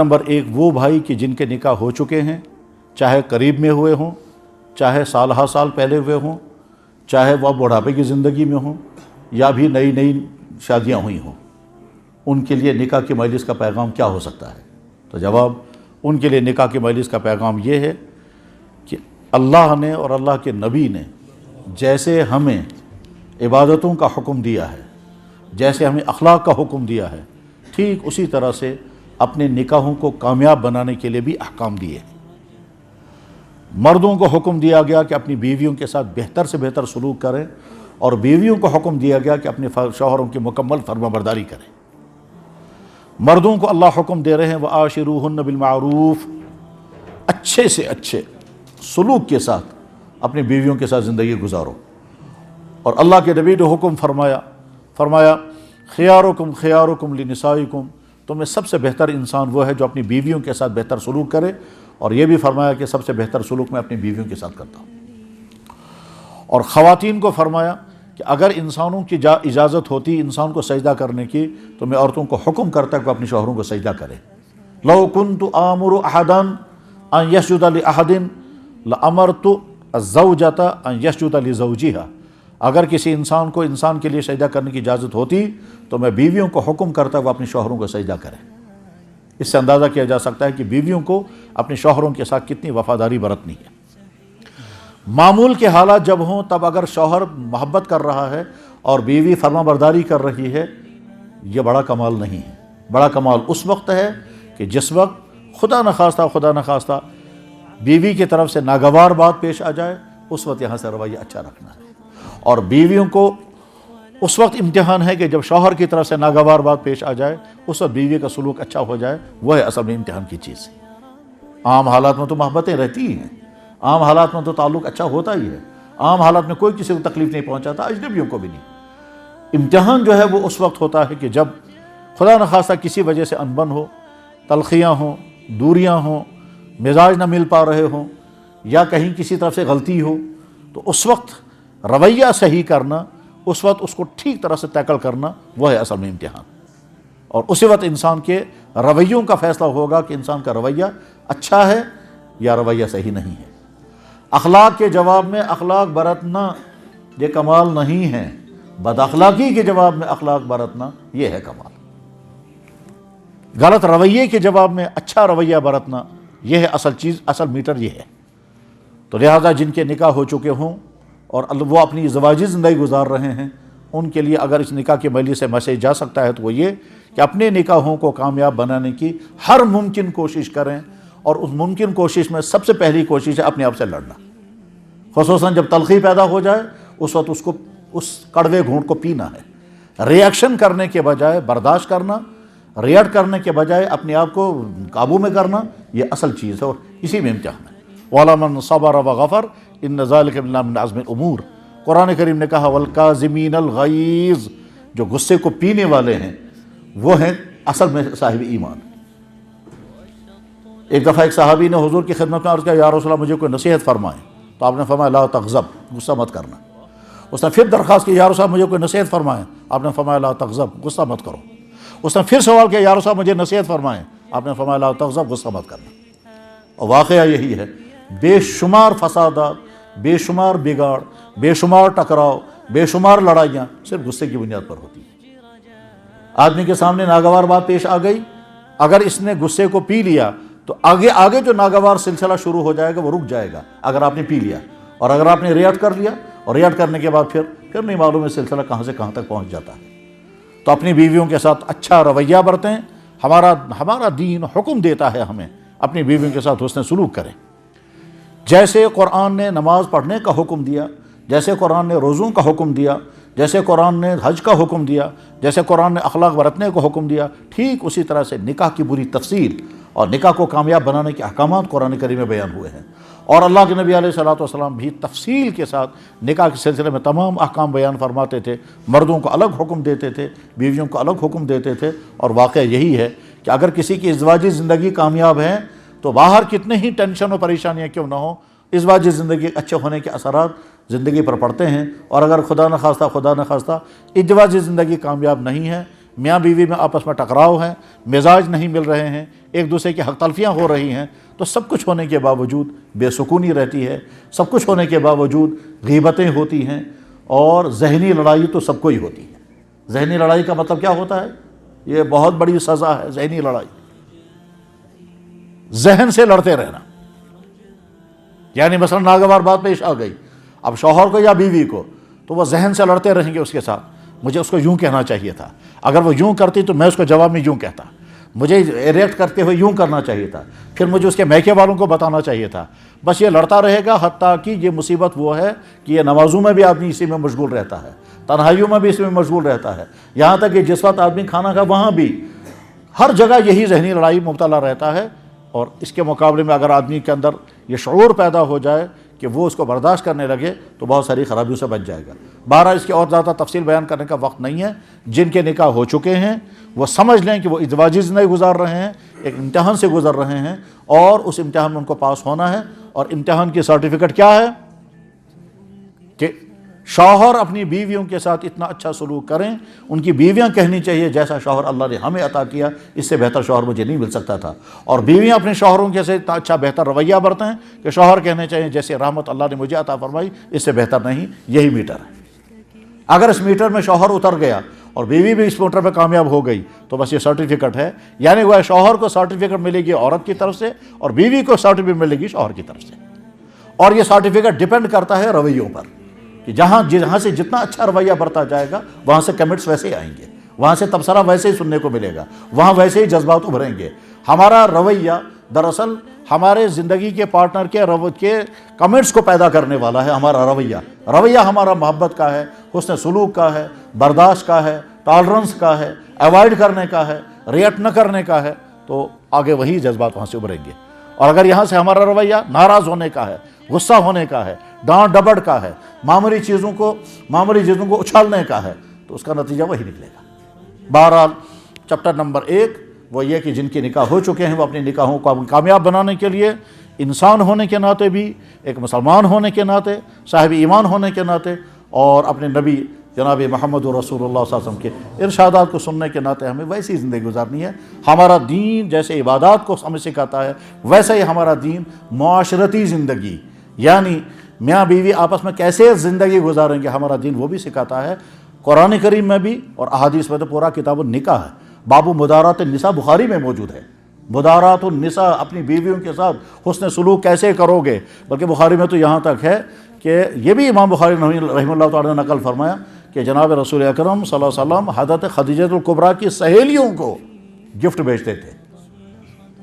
Number 1 وہ بھائی کہ جن کے نکاح ہو چکے ہیں، چاہے قریب میں ہوئے ہوں، چاہے سال ہا سال پہلے ہوئے ہوں، چاہے وہ بڑھاپے کی زندگی میں ہوں یا بھی نئی نئی شادیاں ہوئی ہوں، ان کے لیے نکاح کی مجلس کا پیغام کیا ہو سکتا ہے؟ تو جواب ان کے لیے نکاح کی مجلس کا پیغام یہ ہے کہ اللہ نے اور اللہ کے نبی نے جیسے ہمیں عبادتوں کا حکم دیا ہے، جیسے ہمیں اخلاق کا حکم دیا ہے، ٹھیک اسی طرح سے اپنے نکاحوں کو کامیاب بنانے کے لیے بھی احکام دیے ہیں۔ مردوں کو حکم دیا گیا کہ اپنی بیویوں کے ساتھ بہتر سے بہتر سلوک کریں، اور بیویوں کو حکم دیا گیا کہ اپنے شوہروں کی مکمل فرمانبرداری کریں۔ مردوں کو اللہ حکم دے رہے ہیں وَعَاشِرُوهُنَّ بِالْمَعْرُوفِ، اچھے سے اچھے سلوک کے ساتھ اپنی بیویوں کے ساتھ زندگی گزارو، اور اللہ کے نبی نے حکم فرمایا خیارکم خیارکم لنسائکم، تم میں سب سے بہتر انسان وہ ہے جو اپنی بیویوں کے ساتھ بہتر سلوک کرے، اور یہ بھی فرمایا کہ سب سے بہتر سلوک میں اپنی بیویوں کے ساتھ کرتا ہوں۔ اور خواتین کو فرمایا کہ اگر انسانوں کی اجازت ہوتی انسان کو سجدہ کرنے کی تو میں عورتوں کو حکم کرتا کہ اپنے شوہروں کو سجدہ کرے۔ لو کنت آمر احدا ان یسجد لاحد لامرت الزوجۃ ان یسجد لزوجها، اگر کسی انسان کو انسان کے لیے سجدہ کرنے کی اجازت ہوتی تو میں بیویوں کو حکم کرتا وہ اپنے شوہروں کو سجدہ کریں۔ اس سے اندازہ کیا جا سکتا ہے کہ بیویوں کو اپنے شوہروں کے ساتھ کتنی وفاداری برتنی ہے۔ معمول کے حالات جب ہوں تب اگر شوہر محبت کر رہا ہے اور بیوی فرما برداری کر رہی ہے، یہ بڑا کمال نہیں ہے۔ بڑا کمال اس وقت ہے کہ جس وقت خدا نخواستہ بیوی کی طرف سے ناگوار بات پیش آ جائے، اس وقت یہاں سے رویہ اچھا رکھنا ہے۔ اور بیویوں کو اس وقت امتحان ہے کہ جب شوہر کی طرف سے ناگوار بات پیش آ جائے، اس وقت بیوی کا سلوک اچھا ہو جائے، وہ ہے اصل میں امتحان کی چیز۔ عام حالات میں تو محبتیں رہتی ہی ہیں، عام حالات میں تو تعلق اچھا ہوتا ہی ہے، عام حالات میں کوئی کسی کو تکلیف نہیں پہنچاتا، اجنبیوں کو بھی نہیں۔ امتحان جو ہے وہ اس وقت ہوتا ہے کہ جب خدا نخواستہ کسی وجہ سے انبن ہو، تلخیاں ہوں، دوریاں ہوں، مزاج نہ مل پا رہے ہوں، یا کہیں کسی طرف سے غلطی ہو، تو اس وقت رویہ صحیح کرنا، اس وقت اس کو ٹھیک طرح سے ٹیکل کرنا، وہ ہے اصل میں امتحان۔ اور اسی وقت انسان کے رویوں کا فیصلہ ہوگا کہ انسان کا رویہ اچھا ہے یا رویہ صحیح نہیں ہے۔ اخلاق کے جواب میں اخلاق برتنا یہ کمال نہیں ہے، بد اخلاقی کے جواب میں اخلاق برتنا یہ ہے کمال۔ غلط رویے کے جواب میں اچھا رویہ برتنا یہ ہے اصل چیز، اصل میٹر یہ ہے۔ تو لہذا جن کے نکاح ہو چکے ہوں اور وہ اپنی زواجی زندگی گزار رہے ہیں، ان کے لیے اگر اس نکاح کی مجلس سے میسیج جا سکتا ہے تو وہ یہ کہ اپنے نکاحوں کو کامیاب بنانے کی ہر ممکن کوشش کریں، اور اس ممکن کوشش میں سب سے پہلی کوشش ہے اپنے آپ سے لڑنا۔ خصوصاً جب تلخی پیدا ہو جائے اس وقت اس کو اس کڑوے گھونٹ کو پینا ہے، ریئیکشن کرنے کے بجائے برداشت کرنا، ریئیکٹ کرنے کے بجائے اپنے آپ کو قابو میں کرنا، یہ اصل چیز ہے، اور اسی میں امتحان ہے۔ وَلَمَنْ صَبَرَ وَغَفَرَ إِنَّ ذَلِكَ مِنْ عَزْمِ الْأُمُورِ، قرآن کریم نے کہا وَالْكَاظِمِينَ الْغَيْظَ، جو غصے کو پینے والے ہیں وہ ہیں اصل میں صاحب ایمان۔ ایک دفعہ ایک صحابی نے حضور کی خدمت میں عرض کیا یا رسول اللہ مجھے کوئی نصیحت فرمائیں، تو آپ نے فرمایا لا تغضب، غصہ مت کرنا۔ اس نے پھر درخواست کی یا رسول اللہ مجھے کوئی نصیحت فرمائیں، آپ نے فرمایا لا تغضب، غصہ مت کرو۔ اس نے پھر سوال کیا یا رسول اللہ مجھے نصیحت فرمائیں، آپ نے فرمایا لا تغضب، غصہ مت کرنا۔ اور واقعہ یہی ہے، بے شمار فسادات، بے شمار بگاڑ، بے شمار ٹکراؤ، بے شمار لڑائیاں صرف غصے کی بنیاد پر ہوتی ہیں۔ آدمی کے سامنے ناگوار بات پیش آ گئی، اگر اس نے غصے کو پی لیا تو آگے جو ناگوار سلسلہ شروع ہو جائے گا وہ رک جائے گا اگر آپ نے پی لیا، اور اگر آپ نے ریئیکٹ کر لیا، اور ریئیکٹ کرنے کے بعد پھر نہیں معلوم ہے سلسلہ کہاں سے کہاں تک پہنچ جاتا ہے۔ تو اپنی بیویوں کے ساتھ اچھا رویہ برتیں، ہمارا دین حکم دیتا ہے ہمیں اپنی بیویوں کے ساتھ حسن سلوک کریں۔ جیسے قرآن نے نماز پڑھنے کا حکم دیا، جیسے قرآن نے روزوں کا حکم دیا، جیسے قرآن نے حج کا حکم دیا، جیسے قرآن نے اخلاق برتنے کو حکم دیا، ٹھیک اسی طرح سے نکاح کی پوری تفصیل اور نکاح کو کامیاب بنانے کے احکامات قرآن کریم میں بیان ہوئے ہیں۔ اور اللہ کے نبی علیہ الصلوۃ والسلام بھی تفصیل کے ساتھ نکاح کے سلسلے میں تمام احکام بیان فرماتے تھے، مردوں کو الگ حکم دیتے تھے، بیویوں کو الگ حکم دیتے تھے۔ اور واقعہ یہی ہے کہ اگر کسی کی ازدواجی زندگی کامیاب ہے تو باہر کتنے ہی ٹینشن و پریشانیاں کیوں نہ ہوں، ازدواجی زندگی اچھے ہونے کے اثرات زندگی پر پڑتے ہیں۔ اور اگر خدا نخواستہ ازدواجی زندگی کامیاب نہیں ہے، میاں بیوی میں آپس میں ٹکراؤ ہے، مزاج نہیں مل رہے ہیں، ایک دوسرے کی حق تلفیاں ہو رہی ہیں، تو سب کچھ ہونے کے باوجود بے سکونی رہتی ہے، سب کچھ ہونے کے باوجود غیبتیں ہوتی ہیں، اور ذہنی لڑائی تو سب کو ہی ہوتی ہے۔ ذہنی لڑائی کا مطلب کیا ہوتا ہے؟ یہ بہت بڑی سزا ہے ذہنی لڑائی، ذہن سے لڑتے رہنا۔ یعنی مثلا ناگوار بات پیش آ گئی اب شوہر کو یا بیوی کو، تو وہ ذہن سے لڑتے رہیں گے اس کے ساتھ، مجھے اس کو یوں کہنا چاہیے تھا، اگر وہ یوں کرتی تو میں اس کو جواب میں یوں کہتا، مجھے ریئیکٹ کرتے ہوئے یوں کرنا چاہیے تھا، پھر مجھے اس کے میکے والوں کو بتانا چاہیے تھا۔ بس یہ لڑتا رہے گا، حتیٰ کہ یہ مصیبت وہ ہے کہ یہ نمازوں میں بھی آدمی اسی میں مشغول رہتا ہے، تنہائیوں میں بھی اس میں مشغول رہتا ہے، یہاں تک کہ جس وقت آدمی کھانا کھا وہاں بھی ہر جگہ یہی ذہنی لڑائی مبتلا رہتا ہے۔ اور اس کے مقابلے میں اگر آدمی کے اندر یہ شعور پیدا ہو جائے کہ وہ اس کو برداشت کرنے لگے تو بہت ساری خرابیوں سے بچ جائے گا۔ بہرحال اس کی اور زیادہ تفصیل بیان کرنے کا وقت نہیں ہے۔ جن کے نکاح ہو چکے ہیں وہ سمجھ لیں کہ وہ ازدواجی زندگی گزار رہے ہیں، ایک امتحان سے گزر رہے ہیں، اور اس امتحان میں ان کو پاس ہونا ہے۔ اور امتحان کی سرٹیفکیٹ کیا ہے کہ شوہر اپنی بیویوں کے ساتھ اتنا اچھا سلوک کریں، ان کی بیویاں کہنی چاہیے جیسا شوہر اللہ نے ہمیں عطا کیا اس سے بہتر شوہر مجھے نہیں مل سکتا تھا، اور بیویاں اپنے شوہروں کے سے اتنا اچھا بہتر رویہ برتیں کہ شوہر کہنے چاہیے جیسے رحمت اللہ نے مجھے عطا فرمائی اس سے بہتر نہیں، یہی میٹر ہے۔ اگر اس میٹر میں شوہر اتر گیا اور بیوی بھی اس میٹر پہ کامیاب ہو گئی تو بس یہ سرٹیفکیٹ ہے، یعنی وہ شوہر کو سرٹیفکیٹ ملے گی عورت کی طرف سے، اور بیوی کو سرٹیفکیٹ ملے گی شوہر کی طرف سے۔ اور یہ سرٹیفکیٹ ڈیپینڈ کرتا ہے رویوں پر، کہ جہاں سے جتنا اچھا رویہ برتا جائے گا وہاں سے کمنٹس ویسے ہی آئیں گے، وہاں سے تبصرہ ویسے ہی سننے کو ملے گا، وہاں ویسے ہی جذبات ابھریں گے۔ ہمارا رویہ دراصل ہمارے زندگی کے پارٹنر کے کمنٹس کو پیدا کرنے والا ہے۔ ہمارا رویہ ہمارا محبت کا ہے، حسن سلوک کا ہے، برداشت کا ہے، ٹالرنس کا ہے، ایوائڈ کرنے کا ہے، ریئیکٹ نہ کرنے کا ہے، تو آگے وہی جذبات وہاں سے ابھریں گے۔ اور اگر یہاں سے ہمارا رویہ ناراض ہونے کا ہے، غصہ ہونے کا ہے، ڈانٹ ڈپٹ کا ہے، معمولی چیزوں کو اچھالنے کا ہے، تو اس کا نتیجہ وہی نکلے گا۔ بہرحال چیپٹر نمبر 1 وہ یہ کہ جن کے نکاح ہو چکے ہیں وہ اپنی نکاحوں کو کامیاب بنانے کے لیے انسان ہونے کے ناطے بھی، ایک مسلمان ہونے کے ناطے، صاحب ایمان ہونے کے ناطے، اور اپنے نبی جناب محمد رسول اللہ صلی اللہ علیہ وسلم کے ارشادات کو سننے کے ناطے ہمیں ویسی زندگی گزارنی ہے۔ ہمارا دین جیسے عبادات کو ہمیں سکھاتا ہے ویسے ہی ہمارا دین معاشرتی زندگی، یعنی میاں بیوی آپس میں کیسے زندگی گزاریں گے، ہمارا دین وہ بھی سکھاتا ہے۔ قرآن کریم میں بھی اور احادیث میں تو پورا کتاب النکاح ہے۔ باب مدارات النساء بخاری میں موجود ہے، مدارات النساء، اپنی بیویوں کے ساتھ حسن سلوک کیسے کرو گے، بلکہ بخاری میں تو یہاں تک ہے کہ یہ بھی امام بخاری رحمہ اللہ تعالیٰ نے نقل فرمایا کہ جناب رسول اکرم صلی اللہ علیہ وسلم حضرت خدیجہ الکبریٰ کی سہیلیوں کو گفٹ بھیجتے تھے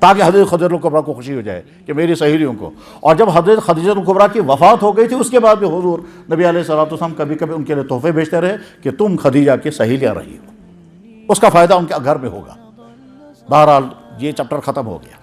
تاکہ حضرت خدیجہ الکبریٰ کو خوشی ہو جائے کہ میری سہیلیوں کو۔ اور جب حضرت خدیجہ الکبریٰ کی وفات ہو گئی تھی اس کے بعد بھی حضور نبی علیہ الصلوۃ والسلام کبھی کبھی ان کے لیے تحفے بھیجتے رہے کہ تم خدیجہ کی سہیلیاں رہی ہو، اس کا فائدہ ان کے گھر میں ہوگا۔ بہرحال یہ چیپٹر ختم ہو گیا۔